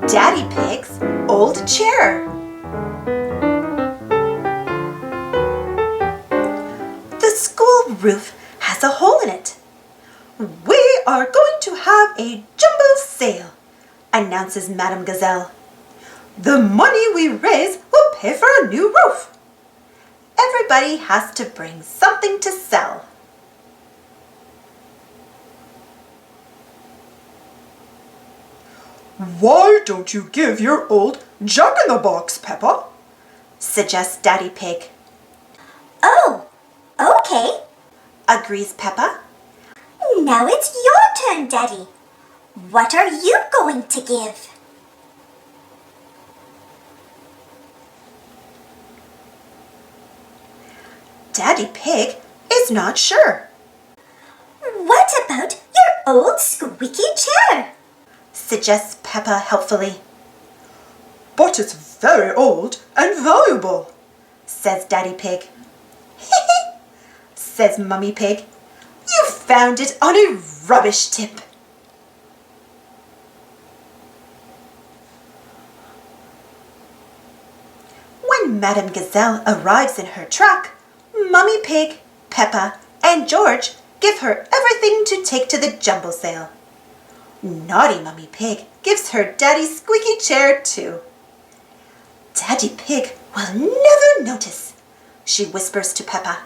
Daddy Pig's old chair. The school roof has a hole in it. We are going to have a jumbo sale, announces Madame Gazelle. The money we raise will pay for a new roof. Everybody has to bring something to sell. Why don't you give your old Jack-in-the-Box, Peppa? Suggests Daddy Pig. Oh, okay, agrees Peppa. Now it's your turn, Daddy. What are you going to give? Daddy Pig is not sure. What about your old squeaky chair? Suggests Peppa helpfully. But it's very old and valuable, says Daddy Pig. says Mummy Pig. You found it on a rubbish tip. When Madame Gazelle arrives in her truck, Mummy Pig, Peppa, and George give her everything to take to the jumble sale. Naughty Mummy Pig gives her Daddy's squeaky chair too. Daddy Pig will never notice, she whispers to Peppa.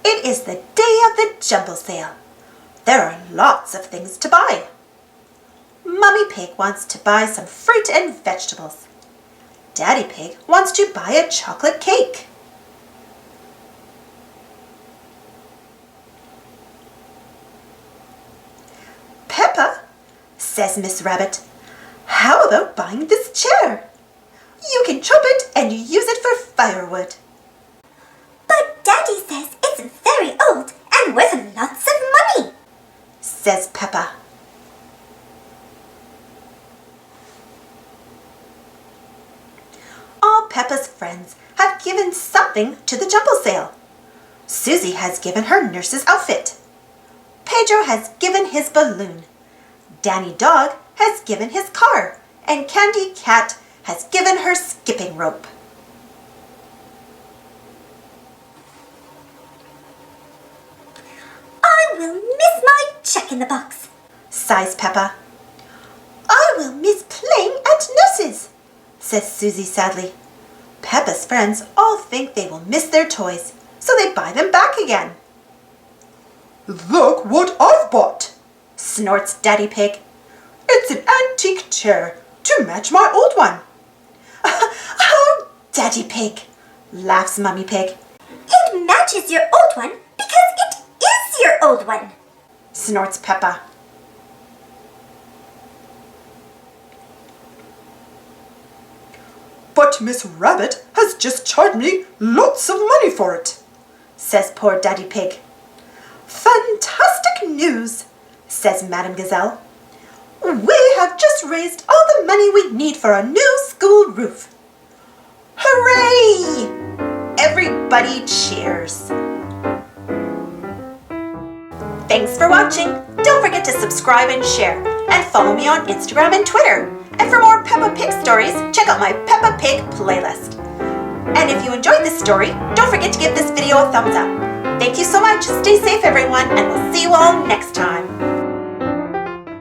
It is the day of the jumble sale. There are lots of things to buy. Mummy Pig wants to buy some fruit and vegetables. Daddy Pig wants to buy a chocolate cake. Peppa, says Miss Rabbit, how about buying this chair? You can chop it and use it for firewood. But Daddy says it's very old and worth lots of money, says Peppa. All Peppa's friends have given something to the jumble sale. Susie has given her nurse's outfit. Pedro has given his balloon. Danny Dog has given his car. And Candy Cat has given her skipping rope. I will miss my Jack-in-the-Box, sighs Peppa. I will miss playing at nurse's, says Susie sadly. Peppa's friends all think they will miss their toys, so they buy them back again. Look what I've bought, snorts Daddy Pig. It's an antique chair to match my old one. Oh, Daddy Pig, laughs Mummy Pig. It matches your old one because it is your old one, snorts Peppa. But Miss Rabbit has just charged me lots of money for it, says poor Daddy Pig. Fantastic news, says Madame Gazelle. We have just raised all the money we need for a new school roof. Hooray! Everybody cheers. Thanks for watching. Don't forget to subscribe and share, and follow me on Instagram and Twitter. And for more Peppa Pig stories, check out my Peppa Pig playlist. And if you enjoyed this story, don't forget to give this video a thumbs up. Thank you so much. Stay safe, everyone, and we'll see you all next time.